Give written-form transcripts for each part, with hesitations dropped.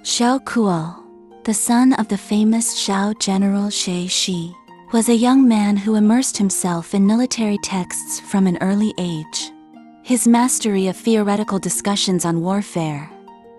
Xiao Kuo, the son of the famous Xiao general Shi Shi, was a young man who immersed himself in military texts from an early age. His mastery of theoretical discussions on warfare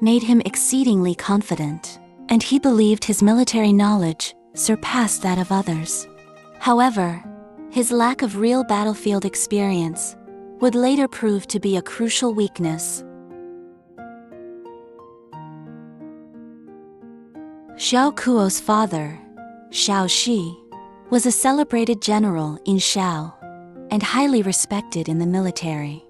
made him exceedingly confident, and he believed his military knowledge surpassed that of others. However, his lack of real battlefield experience would later prove to be a crucial weakness. Xiao Kuo's father, Xiao Shi, was a celebrated general in Xiao and highly respected in the military.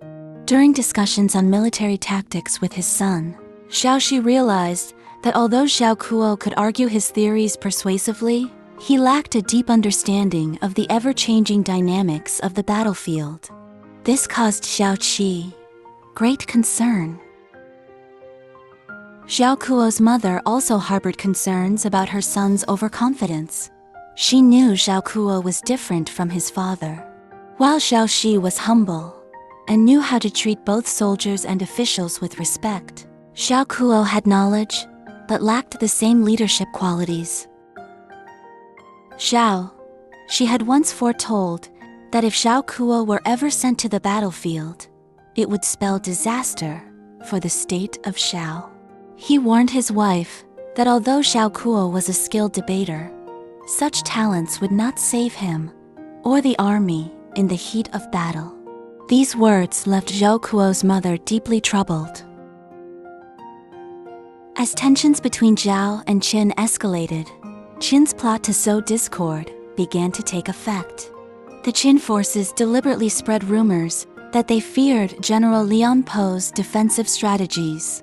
During discussions on military tactics with his son, Xiao Shi realized that although Xiao Kuo could argue his theories persuasively, he lacked a deep understanding of the ever-changing dynamics of the battlefield. This caused Xiao Shi great concern. Xiao Kuo's mother also harbored concerns about her son's overconfidence. She knew Xiao Kuo was different from his father, while Xiao Shi was humble and knew how to treat both soldiers and officials with respect. Xiao Kuo had knowledge, but lacked the same leadership qualities. She had once foretold that if Xiao Kuo were ever sent to the battlefield, it would spell disaster for the state of Xiao. He warned his wife that although Xiao Kuo was a skilled debater, such talents would not save him or the army in the heat of battle. These words left Xiao Kuo's mother deeply troubled. As tensions between Zhao and Qin escalated, Qin's plot to sow discord began to take effect. The Qin forces deliberately spread rumors that they feared General Lian Po's defensive strategies.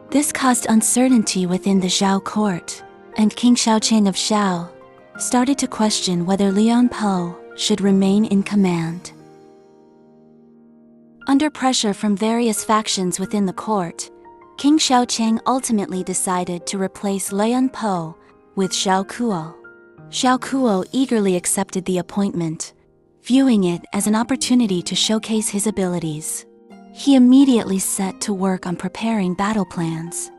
This caused uncertainty within the Zhao court, and King Xiaoqing of Xiao started to question whether Lian Po should remain in command. Under pressure from various factions within the court, King Xiaoqing ultimately decided to replace Lian Po with Xiao Kuo. Xiao Kuo eagerly accepted the appointment, viewing it as an opportunity to showcase his abilities. He immediately set to work on preparing battle plans.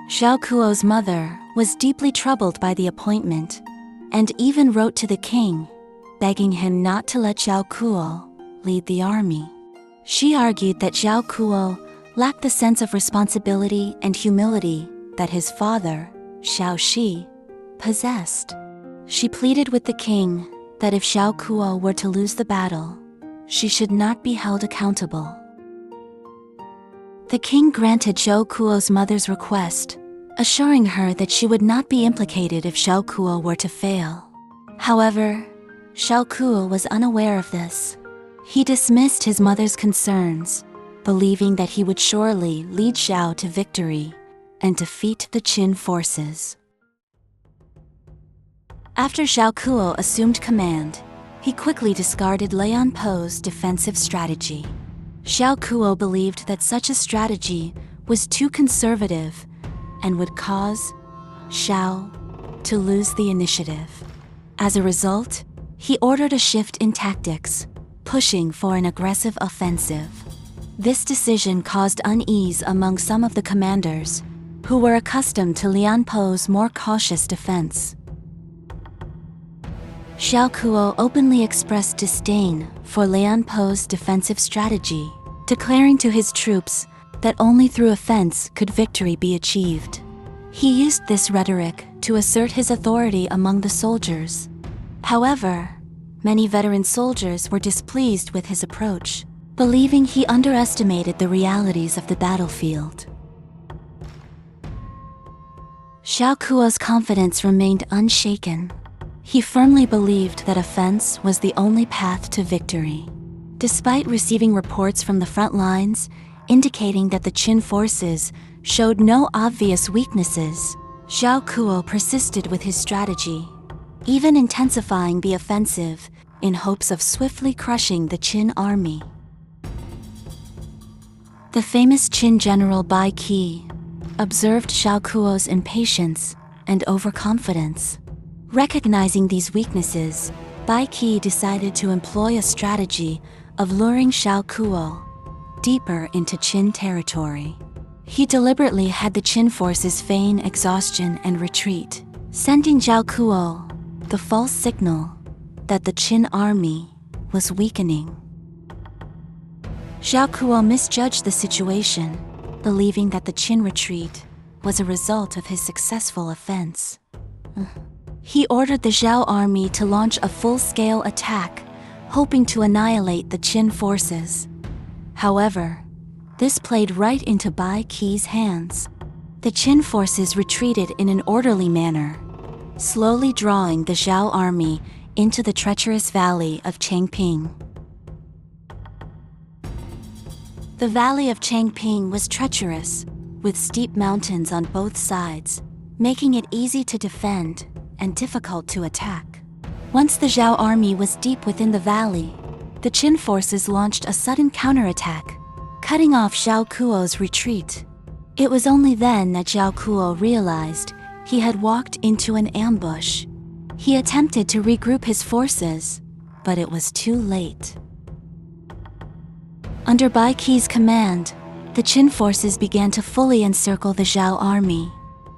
Xiao Kuo's mother was deeply troubled by the appointment, and even wrote to the king, begging him not to let Xiao Kuo lead the army. She argued that Xiao Kuo lacked the sense of responsibility and humility that his father, Xiao Shi, possessed. She pleaded with the king that if Xiao Kuo were to lose the battle, she should not be held accountable. The king granted Xiao Kuo's mother's request, assuring her that she would not be implicated if Xiao Kuo were to fail. However, Xiao Kuo was unaware of this. He dismissed his mother's concerns, believing that he would surely lead Xiao to victory and defeat the Qin forces. After Xiao Kuo assumed command, he quickly discarded Lian Po's defensive strategy. Xiao Kuo believed that such a strategy was too conservative and would cause Xiao to lose the initiative. As a result, he ordered a shift in tactics, pushing for an aggressive offensive. This decision caused unease among some of the commanders, who were accustomed to Lian Po's more cautious defense. Xiao Kuo openly expressed disdain for Lian Po's defensive strategy, declaring to his troops that only through offense could victory be achieved. He used this rhetoric to assert his authority among the soldiers. However, many veteran soldiers were displeased with his approach, believing he underestimated the realities of the battlefield. Xiao Kuo's confidence remained unshaken. He firmly believed that offense was the only path to victory. Despite receiving reports from the front lines indicating that the Qin forces showed no obvious weaknesses, Xiao Kuo persisted with his strategy, even intensifying the offensive in hopes of swiftly crushing the Qin army. The famous Qin general Bai Qi observed Xiao Kuo's impatience and overconfidence. Recognizing these weaknesses, Bai Qi decided to employ a strategy of luring Xiao Kuo deeper into Qin territory. He deliberately had the Qin forces feign exhaustion and retreat, sending Zhao Kuo the false signal that the Qin army was weakening. Zhao Kuo misjudged the situation, believing that the Qin retreat was a result of his successful offense. He ordered the Zhao army to launch a full-scale attack, hoping to annihilate the Qin forces. However, this played right into Bai Qi's hands. The Qin forces retreated in an orderly manner, slowly drawing the Zhao army into the treacherous valley of Changping. The valley of Changping was treacherous, with steep mountains on both sides, making it easy to defend and difficult to attack. Once the Zhao army was deep within the valley, the Qin forces launched a sudden counterattack, cutting off Zhao Kuo's retreat. It was only then that Zhao Kuo realized he had walked into an ambush. He attempted to regroup his forces, but it was too late. Under Bai Qi's command, the Qin forces began to fully encircle the Zhao army.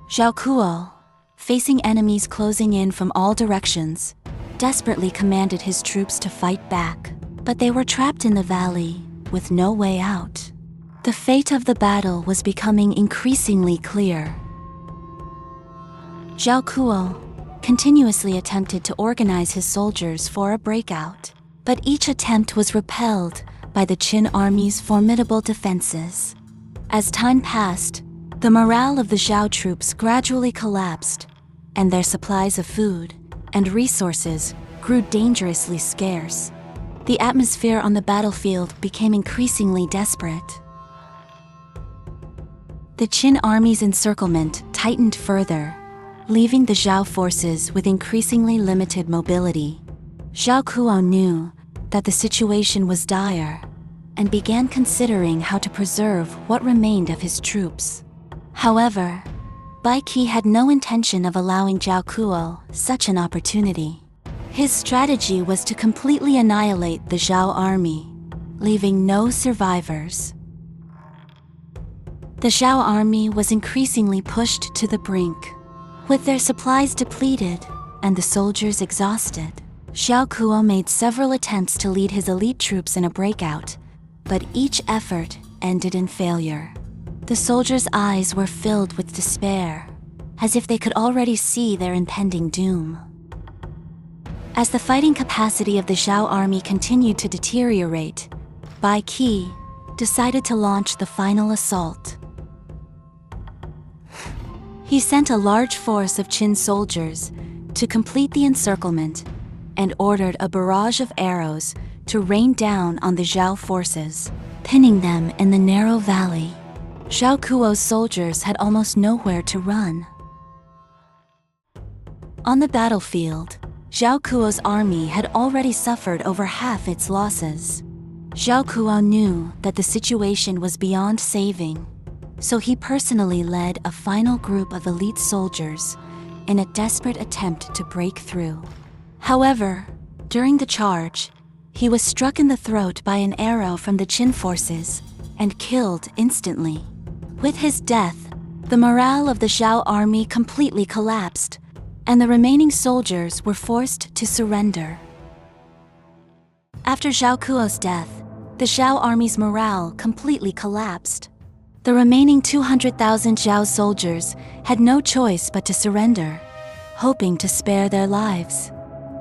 Zhao Kuo, facing enemies closing in from all directions, desperately commanded his troops to fight back, but they were trapped in the valley with no way out. The fate of the battle was becoming increasingly clear. Zhao Kuo continuously attempted to organize his soldiers for a breakout, but each attempt was repelled by the Qin army's formidable defenses. As time passed, the morale of the Zhao troops gradually collapsed, and their supplies of food and resources grew dangerously scarce. The atmosphere on the battlefield became increasingly desperate. The Qin army's encirclement tightened further, leaving the Zhao forces with increasingly limited mobility. Zhao Kuo knew that the situation was dire and began considering how to preserve what remained of his troops. However, Bai Qi had no intention of allowing Zhao Kuo such an opportunity. His strategy was to completely annihilate the Zhao army, leaving no survivors. The Zhao army was increasingly pushed to the brink. With their supplies depleted and the soldiers exhausted, Zhao Kuo made several attempts to lead his elite troops in a breakout, but each effort ended in failure. The soldiers' eyes were filled with despair, as if they could already see their impending doom. As the fighting capacity of the Zhao army continued to deteriorate, Bai Qi decided to launch the final assault. He sent a large force of Qin soldiers to complete the encirclement and ordered a barrage of arrows to rain down on the Zhao forces, pinning them in the narrow valley. Zhao Kuo's soldiers had almost nowhere to run. On the battlefield, Zhao Kuo's army had already suffered over half its losses. Zhao Kuo knew that the situation was beyond saving, so he personally led a final group of elite soldiers in a desperate attempt to break through. However, during the charge, he was struck in the throat by an arrow from the Qin forces and killed instantly. With his death, the morale of the Zhao army completely collapsed, and the remaining soldiers were forced to surrender. After Zhao Kuo's death, the Zhao army's morale completely collapsed. The remaining 200,000 Zhao soldiers had no choice but to surrender, hoping to spare their lives.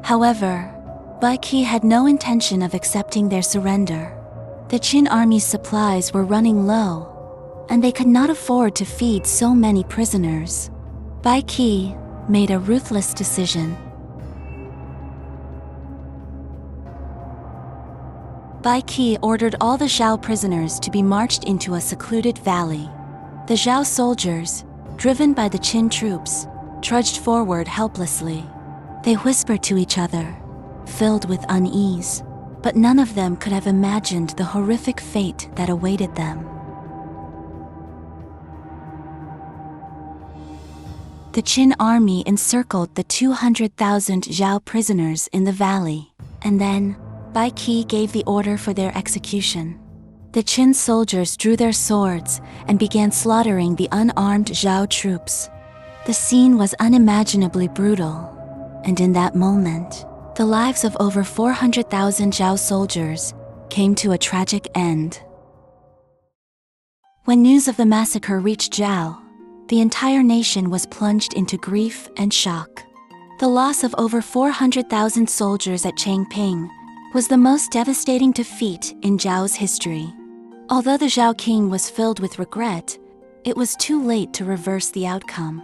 However, Bai Qi had no intention of accepting their surrender. The Qin army's supplies were running low, and they could not afford to feed so many prisoners. Bai Qi made a ruthless decision. Bai Qi ordered all the Zhao prisoners to be marched into a secluded valley. The Zhao soldiers, driven by the Qin troops, trudged forward helplessly. They whispered to each other, filled with unease, but none of them could have imagined the horrific fate that awaited them. The Qin army encircled the 200,000 Zhao prisoners in the valley, and then Bai Qi gave the order for their execution. The Qin soldiers drew their swords and began slaughtering the unarmed Zhao troops. The scene was unimaginably brutal, and in that moment, the lives of over 400,000 Zhao soldiers came to a tragic end. When news of the massacre reached Zhao, the entire nation was plunged into grief and shock. The loss of over 400,000 soldiers at Changping was the most devastating defeat in Zhao's history. Although the Zhao king was filled with regret, it was too late to reverse the outcome.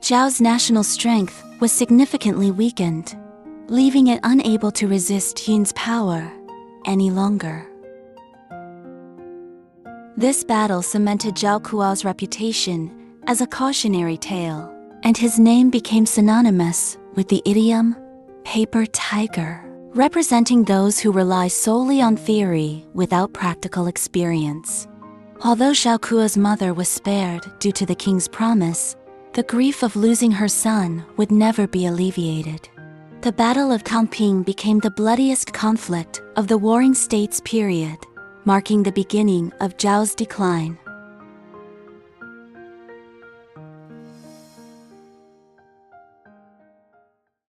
Zhao's national strength was significantly weakened, leaving it unable to resist Yun's power any longer. This battle cemented Zhao Kuo's reputation as a cautionary tale, and his name became synonymous with the idiom paper tiger, representing those who rely solely on theory without practical experience. Although Zhao Kuo's mother was spared due to the king's promise, the grief of losing her son would never be alleviated. The Battle of Changping became the bloodiest conflict of the Warring States period, marking the beginning of Zhao's decline.